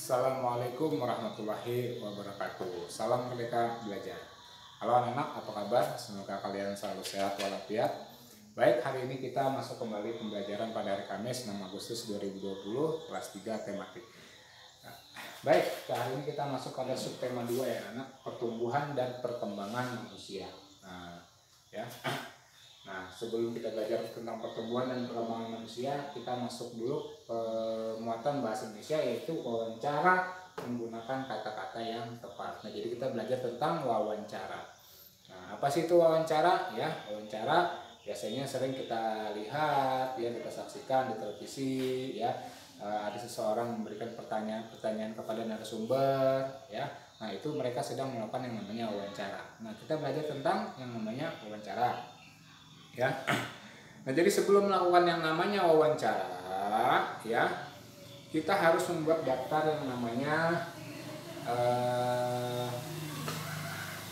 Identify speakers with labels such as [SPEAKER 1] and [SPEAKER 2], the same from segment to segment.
[SPEAKER 1] Assalamualaikum warahmatullahi wabarakatuh. Salam Merdeka Belajar. Halo anak-anak, apa kabar? Semoga kalian selalu sehat walafiat. Baik, hari ini kita masuk kembali pembelajaran pada hari Kamis 6 Agustus 2020 kelas 3 tematik. Baik, hari ini kita masuk pada subtema 2 ya anak, pertumbuhan dan perkembangan manusia. Nah, sebelum kita belajar tentang pertumbuhan dan perkembangan manusia, kita masuk dulu muatan bahasa Indonesia, yaitu wawancara menggunakan kata-kata yang tepat. Nah, jadi kita belajar tentang wawancara. Nah, apa sih itu wawancara? Ya, wawancara biasanya sering kita lihat, ya, kita saksikan di televisi, ya. Ada seseorang memberikan pertanyaan kepada narasumber, ya. Nah, itu mereka sedang melakukan yang namanya wawancara. Nah, kita belajar tentang yang namanya wawancara. Ya. Nah, jadi sebelum melakukan yang namanya wawancara, ya, kita harus membuat daftar yang namanya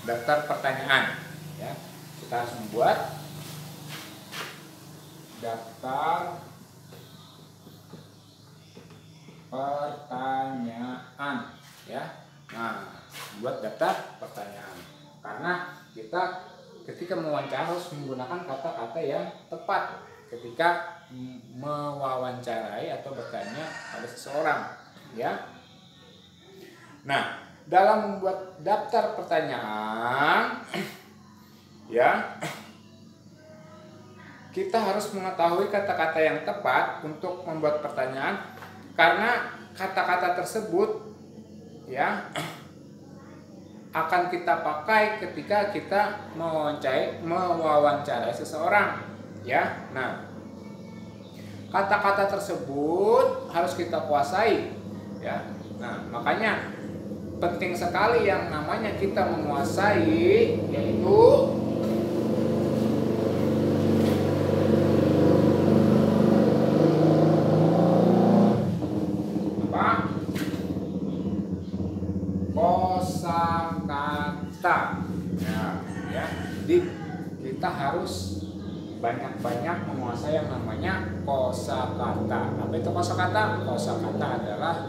[SPEAKER 1] daftar pertanyaan. Ya, kita harus membuat daftar pertanyaan. Ya, nah, buat daftar pertanyaan karena kita ketika mewawancara harus menggunakan kata-kata yang tepat ketika mewawancarai atau bertanya pada seseorang, ya. Nah, dalam membuat daftar pertanyaan, ya, kita harus mengetahui kata-kata yang tepat untuk membuat pertanyaan karena kata-kata tersebut, ya, akan kita pakai ketika kita mewawancarai seseorang, ya. Nah, kata-kata tersebut harus kita kuasai, ya. Nah, makanya penting sekali yang namanya kita menguasai, yaitu kosakata. Nah, ya, jadi kita harus banyak-banyak menguasai yang namanya kosakata. Apa itu kosakata? Kosakata adalah,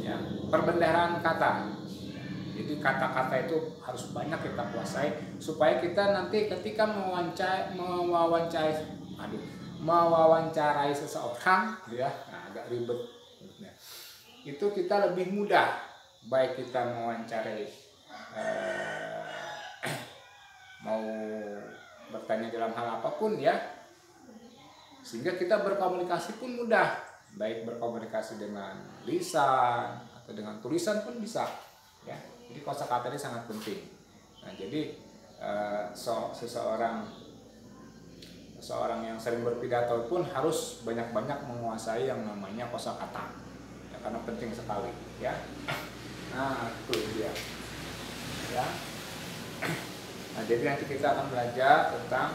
[SPEAKER 1] ya, perbendaharaan kata. Jadi kata-kata itu harus banyak kita kuasai supaya kita nanti ketika mewawancarai seseorang, ya, nah, agak ribet. Itu kita lebih mudah. Baik kita mewawancarai mau bertanya dalam hal apapun, ya, sehingga kita berkomunikasi pun mudah, baik berkomunikasi dengan lisan atau dengan tulisan pun bisa, ya. Jadi kosakata ini sangat penting. Nah, jadi seseorang yang sering berpidato pun harus banyak-banyak menguasai yang namanya kosakata, ya, karena penting sekali, ya. Nah, itu dia, ya. Nah, jadi nanti kita akan belajar tentang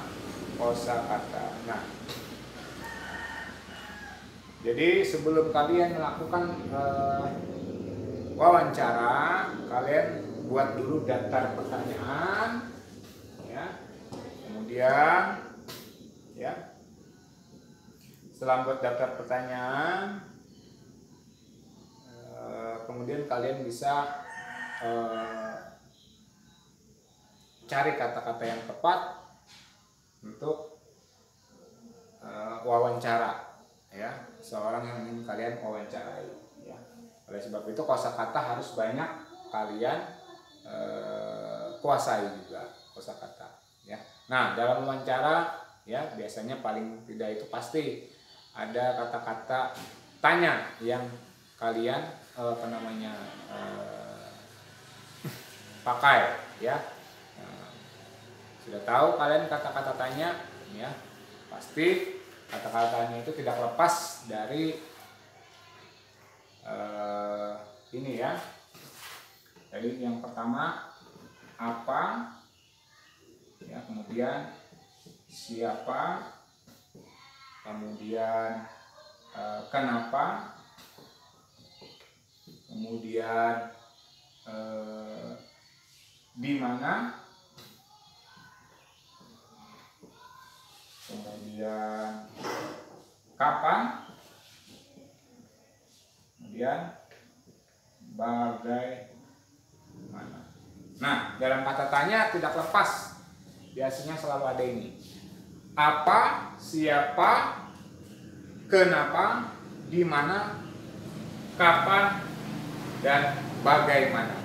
[SPEAKER 1] kosakata. Nah, jadi sebelum kalian melakukan wawancara, kalian buat dulu daftar pertanyaan, ya. Kemudian, ya, setelah buat daftar pertanyaan, kemudian kalian bisa cari kata-kata yang tepat untuk wawancara, ya, seorang yang ingin kalian wawancarai, ya. Oleh sebab itu kosakata harus banyak kalian kuasai juga kosakata, ya. Nah, dalam wawancara, ya, biasanya paling tidak itu pasti ada kata-kata tanya yang kalian pakai, ya. Sudah tahu kalian kata-kata tanya, ya, pasti kata-katanya itu tidak lepas dari ini, ya. Jadi yang pertama apa, ya, kemudian siapa, kemudian kenapa, kemudian di mana, kemudian kapan, kemudian bagaimana. Nah, dalam kata tanya tidak lepas, biasanya selalu ada ini. Apa, siapa, kenapa, di mana, kapan, dan bagaimana.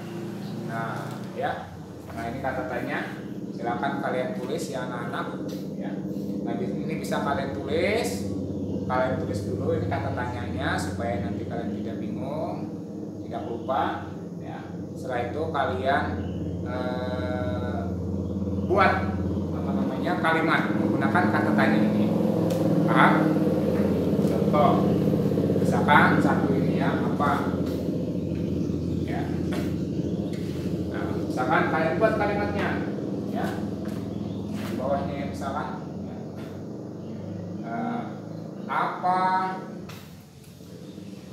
[SPEAKER 1] Nah, ya. Nah, ini kata tanya. Silakan kalian tulis ya anak-anak, ya. Nah, ini bisa kalian tulis. Kalian tulis dulu ini kata tanyanya supaya nanti kalian tidak bingung, tidak lupa, ya. Setelah itu kalian buat kalimat menggunakan kata tanya ini. Paham? Contoh, misalkan satu ini ya, apa? Ya. Nah, misalkan kalian buat kalimatnya, ya. Di bawahnya misalkan, apa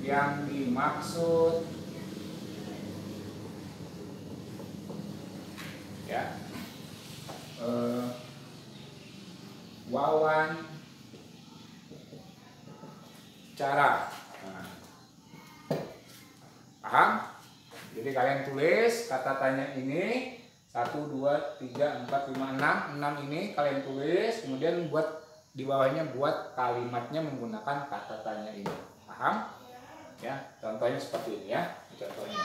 [SPEAKER 1] yang dimaksud, ya, wawancara. Nah, paham? Jadi kalian tulis kata tanya ini 1, 2, 3, 4, 5, 6 ini kalian tulis, kemudian buat di bawahnya buat kalimatnya menggunakan kata tanya ini. Paham? Ya, contohnya seperti ini ya. Contohnya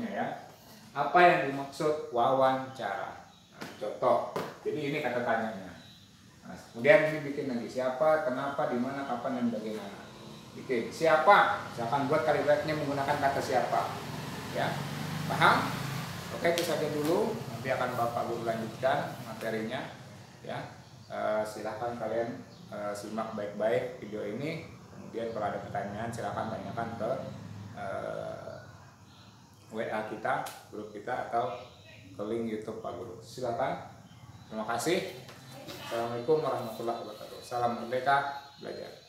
[SPEAKER 1] ya. Apa yang dimaksud wawancara? Nah, contoh. Jadi ini kata tanyanya. Nah, kemudian ini bikin lagi siapa, kenapa, di mana, kapan, dan bagaimana. Bikin siapa? Misalkan buat kalimatnya menggunakan kata siapa. Ya. Paham? Oke, itu saja dulu. Nanti akan Bapak Guru lanjutkan materinya. Ya. Silahkan kalian simak baik-baik video ini. Kemudian kalau ada pertanyaan silahkan tanyakan ke WA kita, grup kita, atau ke link YouTube Pak Guru. Silakan. Terima kasih. Assalamualaikum warahmatullahi wabarakatuh. Salam merdeka belajar.